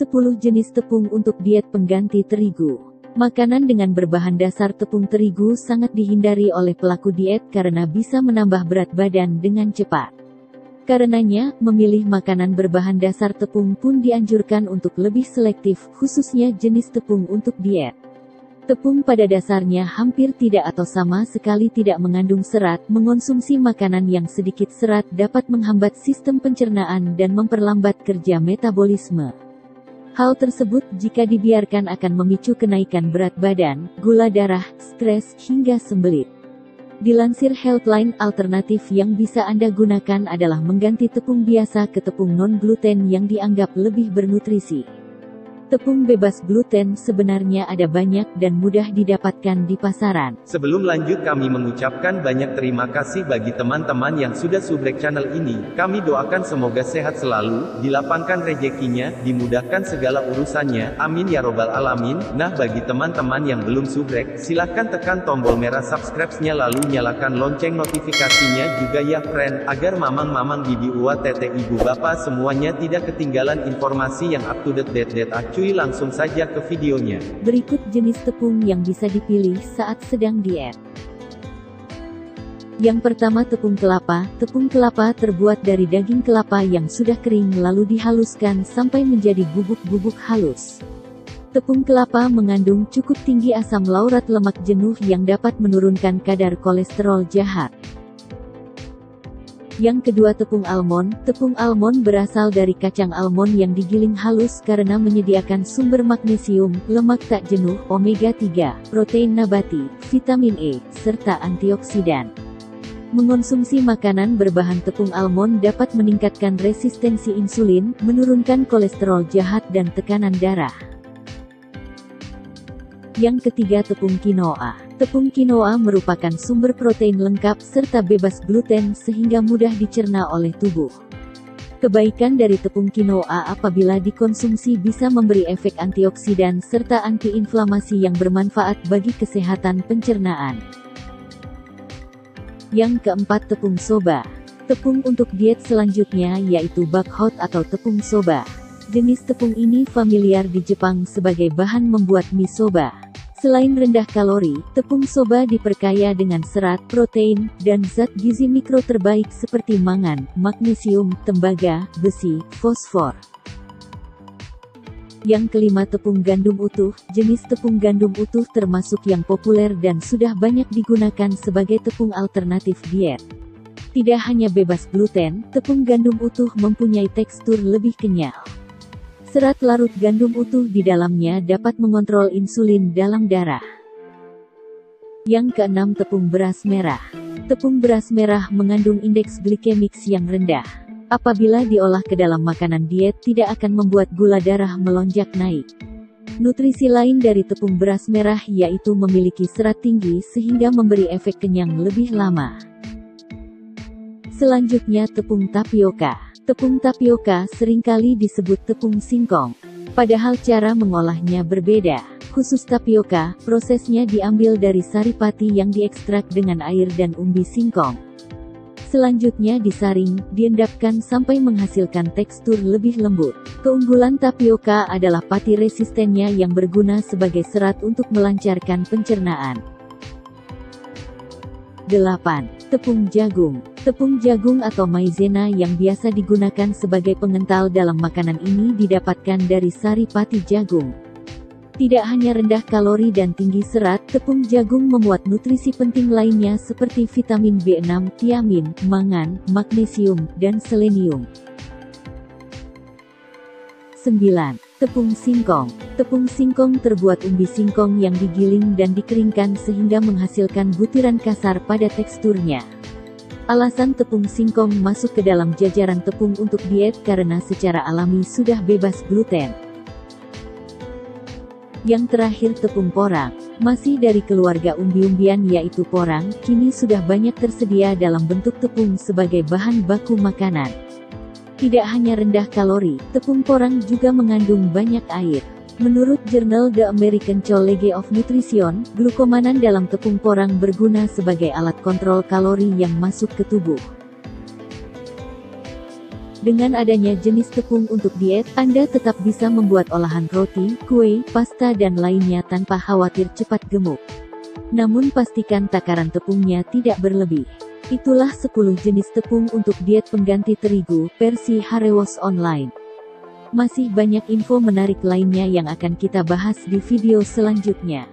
10 jenis tepung untuk diet pengganti terigu. Makanan dengan berbahan dasar tepung terigu sangat dihindari oleh pelaku diet karena bisa menambah berat badan dengan cepat. Karenanya, memilih makanan berbahan dasar tepung pun dianjurkan untuk lebih selektif, khususnya jenis tepung untuk diet. Tepung pada dasarnya hampir tidak atau sama sekali tidak mengandung serat. Mengonsumsi makanan yang sedikit serat dapat menghambat sistem pencernaan dan memperlambat kerja metabolisme. Hal tersebut jika dibiarkan akan memicu kenaikan berat badan, gula darah, stres, hingga sembelit. Dilansir Healthline, alternatif yang bisa Anda gunakan adalah mengganti tepung biasa ke tepung non-gluten yang dianggap lebih bernutrisi. Tepung bebas gluten sebenarnya ada banyak dan mudah didapatkan di pasaran. Sebelum lanjut, kami mengucapkan banyak terima kasih bagi teman-teman yang sudah subrek channel ini. Kami doakan semoga sehat selalu, dilapangkan rezekinya, dimudahkan segala urusannya, amin ya robbal alamin. Nah, bagi teman-teman yang belum subrek, silahkan tekan tombol merah subscribe-nya lalu nyalakan lonceng notifikasinya juga ya friend, agar mamang-mamang bibi uwa tete ibu bapak semuanya tidak ketinggalan informasi yang up to date. Cuy, langsung saja ke videonya. Berikut jenis tepung yang bisa dipilih saat sedang diet. Yang pertama, tepung kelapa. Tepung kelapa terbuat dari daging kelapa yang sudah kering lalu dihaluskan sampai menjadi bubuk-bubuk halus. Tepung kelapa mengandung cukup tinggi asam laurat lemak jenuh yang dapat menurunkan kadar kolesterol jahat. Yang kedua, tepung almond. Tepung almond berasal dari kacang almond yang digiling halus karena menyediakan sumber magnesium, lemak tak jenuh, omega 3, protein nabati, vitamin E, serta antioksidan. Mengonsumsi makanan berbahan tepung almond dapat meningkatkan resistensi insulin, menurunkan kolesterol jahat dan tekanan darah. Yang ketiga, tepung quinoa. Tepung quinoa merupakan sumber protein lengkap serta bebas gluten sehingga mudah dicerna oleh tubuh. Kebaikan dari tepung quinoa apabila dikonsumsi bisa memberi efek antioksidan serta antiinflamasi yang bermanfaat bagi kesehatan pencernaan. Yang keempat, tepung soba. Tepung untuk diet selanjutnya yaitu bakhot atau tepung soba. Jenis tepung ini familiar di Jepang sebagai bahan membuat mie soba. Selain rendah kalori, tepung soba diperkaya dengan serat, protein, dan zat gizi mikro terbaik seperti mangan, magnesium, tembaga, besi, fosfor. Yang kelima, tepung gandum utuh. Jenis tepung gandum utuh termasuk yang populer dan sudah banyak digunakan sebagai tepung alternatif diet. Tidak hanya bebas gluten, tepung gandum utuh mempunyai tekstur lebih kenyal. Serat larut gandum utuh di dalamnya dapat mengontrol insulin dalam darah. Yang keenam, tepung beras merah. Tepung beras merah mengandung indeks glikemik yang rendah. Apabila diolah ke dalam makanan diet tidak akan membuat gula darah melonjak naik. Nutrisi lain dari tepung beras merah yaitu memiliki serat tinggi sehingga memberi efek kenyang lebih lama. Selanjutnya, tepung tapioka. Tepung tapioka seringkali disebut tepung singkong. Padahal cara mengolahnya berbeda. Khusus tapioka, prosesnya diambil dari sari pati yang diekstrak dengan air dan umbi singkong. Selanjutnya disaring, diendapkan sampai menghasilkan tekstur lebih lembut. Keunggulan tapioka adalah pati resistennya yang berguna sebagai serat untuk melancarkan pencernaan. 8. Tepung jagung. Tepung jagung atau maizena yang biasa digunakan sebagai pengental dalam makanan ini didapatkan dari sari pati jagung. Tidak hanya rendah kalori dan tinggi serat, tepung jagung memuat nutrisi penting lainnya seperti vitamin B6, tiamin, mangan, magnesium, dan selenium. 9. Tepung singkong. Tepung singkong terbuat umbi singkong yang digiling dan dikeringkan sehingga menghasilkan butiran kasar pada teksturnya. Alasan tepung singkong masuk ke dalam jajaran tepung untuk diet karena secara alami sudah bebas gluten. Yang terakhir, tepung porang. Masih dari keluarga umbi-umbian yaitu porang, kini sudah banyak tersedia dalam bentuk tepung sebagai bahan baku makanan. Tidak hanya rendah kalori, tepung porang juga mengandung banyak air. Menurut jurnal The American College of Nutrition, glukomanan dalam tepung porang berguna sebagai alat kontrol kalori yang masuk ke tubuh. Dengan adanya jenis tepung untuk diet, Anda tetap bisa membuat olahan roti, kue, pasta dan lainnya tanpa khawatir cepat gemuk. Namun pastikan takaran tepungnya tidak berlebih. Itulah 10 jenis tepung untuk diet pengganti terigu, versi Harewos Online. Masih banyak info menarik lainnya yang akan kita bahas di video selanjutnya.